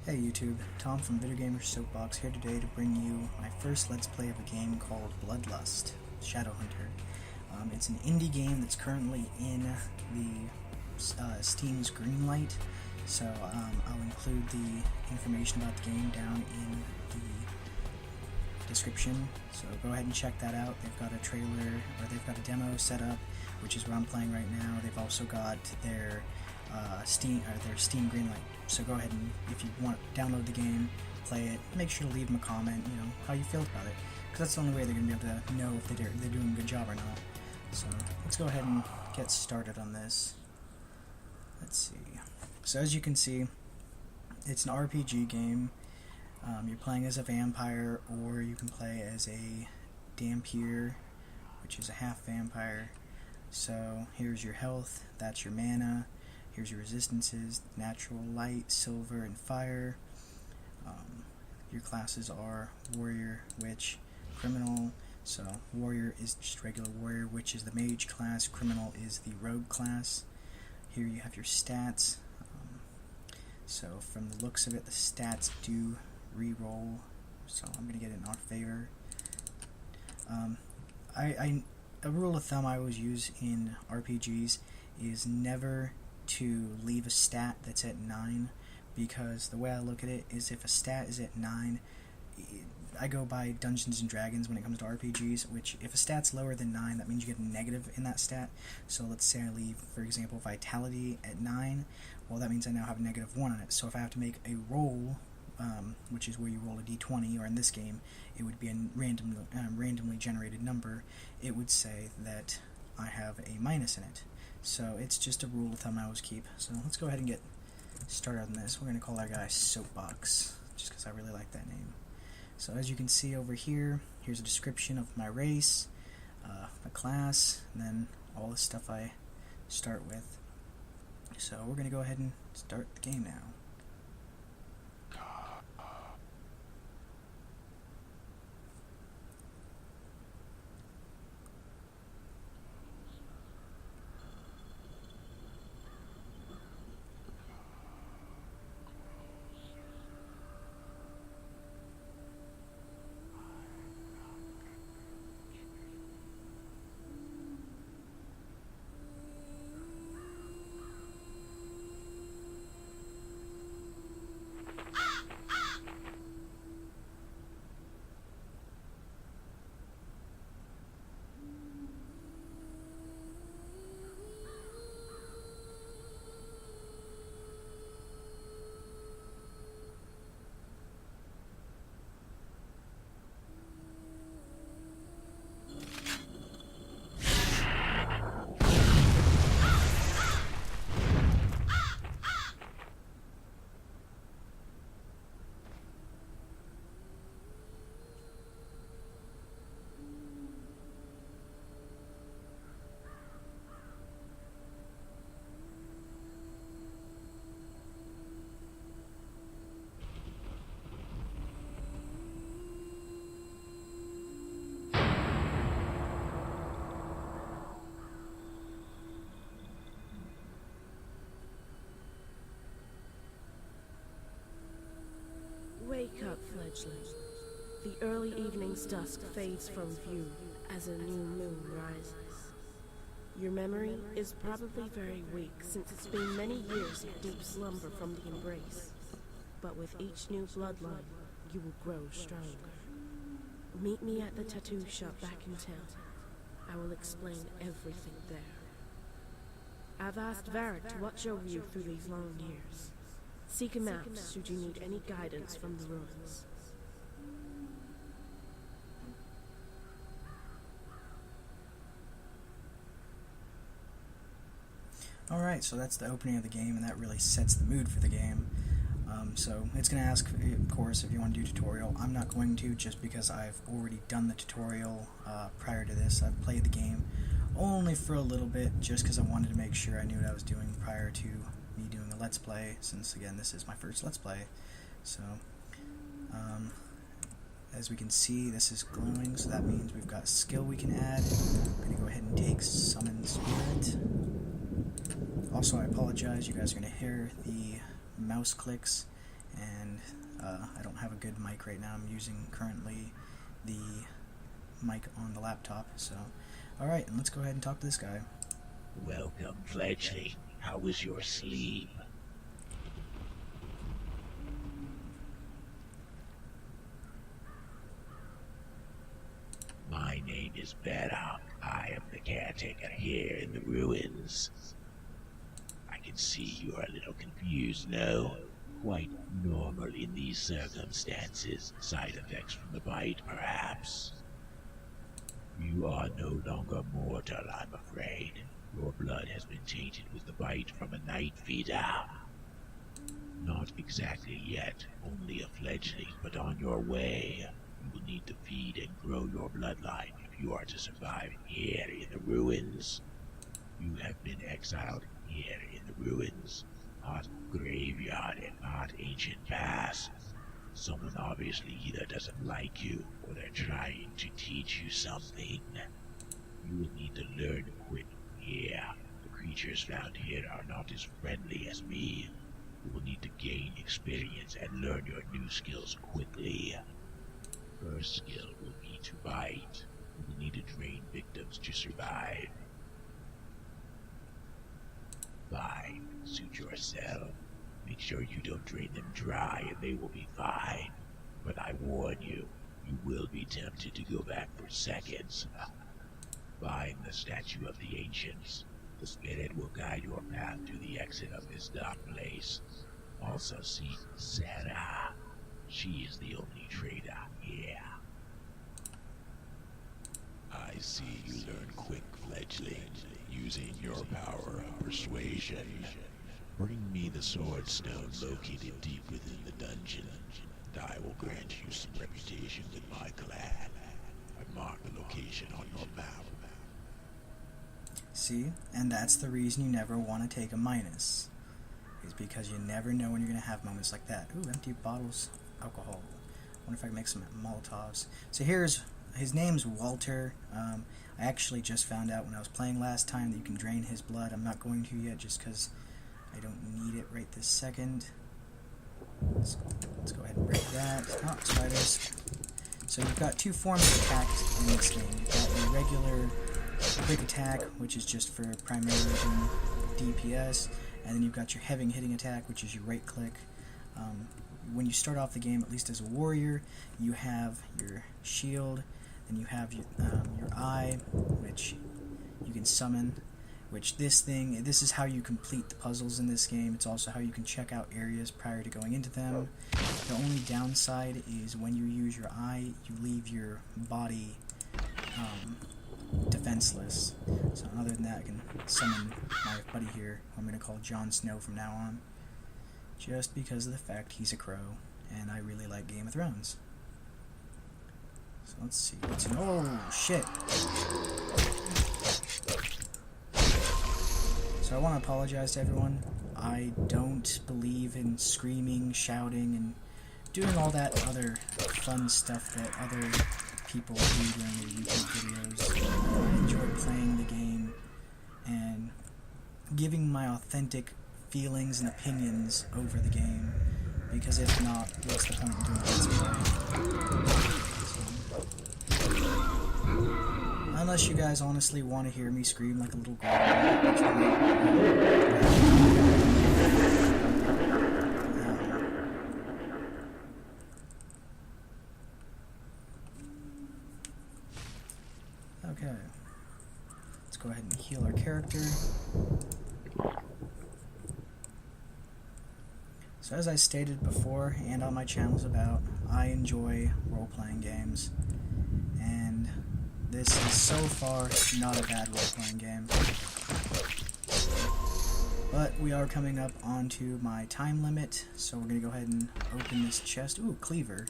Hey YouTube, Tom from Video Gamer Soapbox here today to bring you my first Let's Play of a game called Bloodlust, Shadowhunter. It's an indie game that's currently in the Steam's greenlight, so I'll include the information about the game down in the description, so go ahead and check that out. They've got a trailer, or they've got a demo set up, which is what I'm playing right now. They've also got their Steam greenlight. So go ahead and, if you want to download the game, play it, make sure to leave them a comment, how you feel about it, because that's the only way they're going to be able to know if they're doing a good job or not. So let's go ahead and get started on this. Let's see. So as you can see, it's an RPG game. You're playing as a vampire, or you can play as a Dampier, which is a half vampire. So here's your health, that's your mana. Here's your resistances: natural, light, silver, and fire. Your classes are warrior, witch, criminal. So warrior is just regular warrior, witch is the mage class, criminal is the rogue class. Here you have your stats. So from the looks of it, the stats do re-roll, so I'm going to get it in our favor. A rule of thumb I always use in RPGs is never to leave a stat that's at 9, because the way I look at it is, if a stat is at 9, I go by Dungeons and Dragons when it comes to RPGs, which if a stat's lower than 9, that means you get a negative in that stat. So let's say I leave, for example, vitality at 9, well, that means I now have a -1 on it. So if I have to make a roll, which is where you roll a d20, or in this game it would be a randomly generated number, it would say that I have a minus in it. So it's just a rule of thumb I always keep. So let's go ahead and get started on this. We're going to call our guy Soapbox, just because I really like that name. So as you can see over here, here's a description of my race, my class, and then all the stuff I start with. So we're going to go ahead and start the game now. Wake up, fledgling. The early evening's dusk fades from view as a new moon rises. Your memory is probably very weak, since it's been many years of deep slumber from the embrace. But with each new bloodline, you will grow stronger. Meet me at the tattoo shop back in town. I will explain everything there. I've asked Varric to watch over you through these long years. Seek him out should you need any guidance from the ruins. Alright, so that's the opening of the game, and that really sets the mood for the game. So it's going to ask, of course, if you want to do tutorial. I'm not going to, just because I've already done the tutorial prior to this. I've played the game only for a little bit, just because I wanted to make sure I knew what I was doing prior to me doing a Let's Play, since, again, this is my first Let's Play. So, as we can see, this is glowing, so that means we've got a skill we can add. I'm going to go ahead and take Summon Spirit. Also, I apologize, you guys are going to hear the mouse clicks. and I don't have a good mic right now. I'm using currently the mic on the laptop, so alright, and let's go ahead and talk to this guy. Welcome, fledgling. How was your sleep? My name is Beddock. I am the caretaker here in the ruins. I can see you are a little confused, no? Quite normal in these circumstances. Side effects from the bite, perhaps. You are no longer mortal, I'm afraid. Your blood has been tainted with the bite from a night feeder. Not exactly yet, only a fledgling, but on your way. You will need to feed and grow your bloodline if you are to survive here in the ruins. You have been exiled here in the ruins. Not graveyard and not ancient past. Someone obviously either doesn't like you or they're trying to teach you something. You will need to learn quick here. The creatures found here are not as friendly as me. You will need to gain experience and learn your new skills quickly. First skill will be to bite. You will need to drain victims to survive. Fine, suit yourself. Make sure you don't drain them dry and they will be fine. But I warn you, you will be tempted to go back for seconds. Find the statue of the ancients. The spirit will guide your path to the exit of this dark place. Also seek Sarah. She is the only traitor here. I see you learn quick, fledgling, using your power of persuasion. Bring me the sword stone located deep within the dungeon, and I will grant you some reputation with my clan. I mark the location on your map. See? And that's the reason you never want to take a minus. Is because you never know when you're going to have moments like that. Ooh, empty bottles of alcohol. Wonder if I can make some Molotovs. So here's, his name's Walter. I actually just found out when I was playing last time that you can drain his blood. I'm not going to yet just because I don't need it right this second. Let's go ahead and break that. Oh, spiders. So you've got two forms of attacks in this game. You've got your regular quick attack, which is just for primarily doing DPS, and then you've got your heavy hitting attack, which is your right click. When you start off the game, at least as a warrior, you have your shield, and you have your eye, which you can summon. Which this is how you complete the puzzles in this game. It's also how you can check out areas prior to going into them. The only downside is when you use your eye, you leave your body defenseless. So other than that, I can summon my buddy here, who I'm going to call Jon Snow from now on, just because of the fact he's a crow, and I really like Game of Thrones. So let's see. Oh, shit! So I want to apologize to everyone. I don't believe in screaming, shouting, and doing all that other fun stuff that other people do during their YouTube videos. I enjoy playing the game and giving my authentic feelings and opinions over the game, because if not, what's the point in doing Let's Play? Unless you guys honestly want to hear me scream like a little girl. Okay. Let's go ahead and heal our character. So as I stated before, and on my channels about, I enjoy role-playing games. And this is so far not a bad role-playing game. But we are coming up onto my time limit, so we're going to go ahead and open this chest. Ooh, cleaver.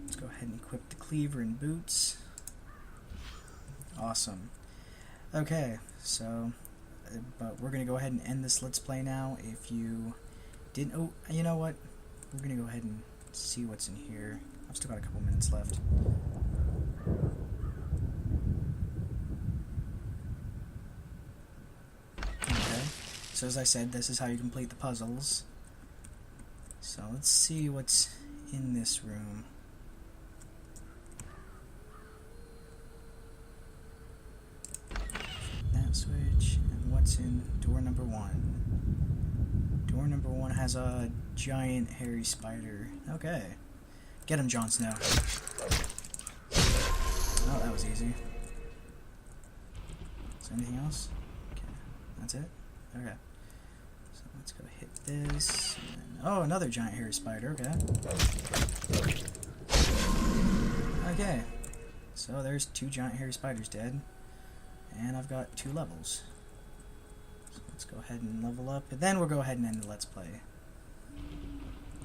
Let's go ahead and equip the cleaver and boots. Awesome. Okay, so, but we're going to go ahead and end this Let's Play now. If you didn't, oh, you know what? We're going to go ahead and see what's in here. I've still got a couple minutes left. Okay, so as I said, this is how you complete the puzzles. So let's see what's in this room. That switch, and what's in door number 1? Door number 1 has a giant hairy spider. Okay. Get him, Jon Snow. Oh, that was easy. Is there anything else? Okay, that's it? Okay. So let's go hit this. And then, oh, another giant hairy spider. Okay. Okay. So there's 2 giant hairy spiders dead. And I've got 2 levels. So let's go ahead and level up. And then we'll go ahead and end the Let's Play.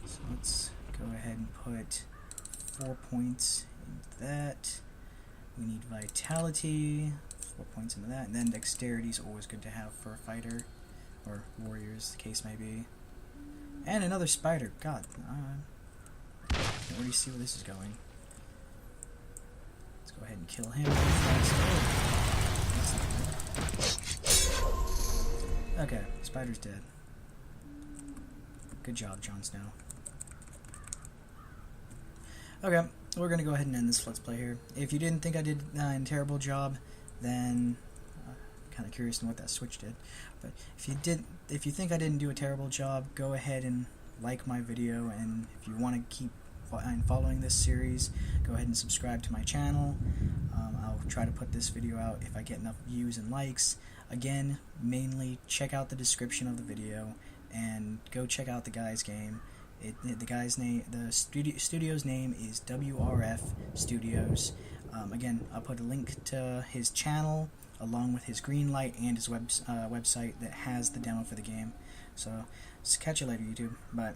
So let's go ahead and put 4 points into that. We need vitality, 4 points into that, and then dexterity is always good to have for a fighter, or warriors, the case may be. And another spider. God, I can already see where this is going. Let's go ahead and kill him. Okay, spider's dead. Good job, Jon Snow. Okay, we're gonna go ahead and end this Let's Play here. If you didn't think I did a terrible job, then kind of curious on what that switch did. But if you think I didn't do a terrible job, go ahead and like my video, and if you want to keep following this series, go ahead and subscribe to my channel. I'll try to put this video out if I get enough views and likes. Again, mainly check out the description of the video and go check out the guy's game. The guy's name, the studio's name is WRF Studios. Again, I'll put a link to his channel along with his greenlight and his website that has the demo for the game. So, catch you later, YouTube. Bye.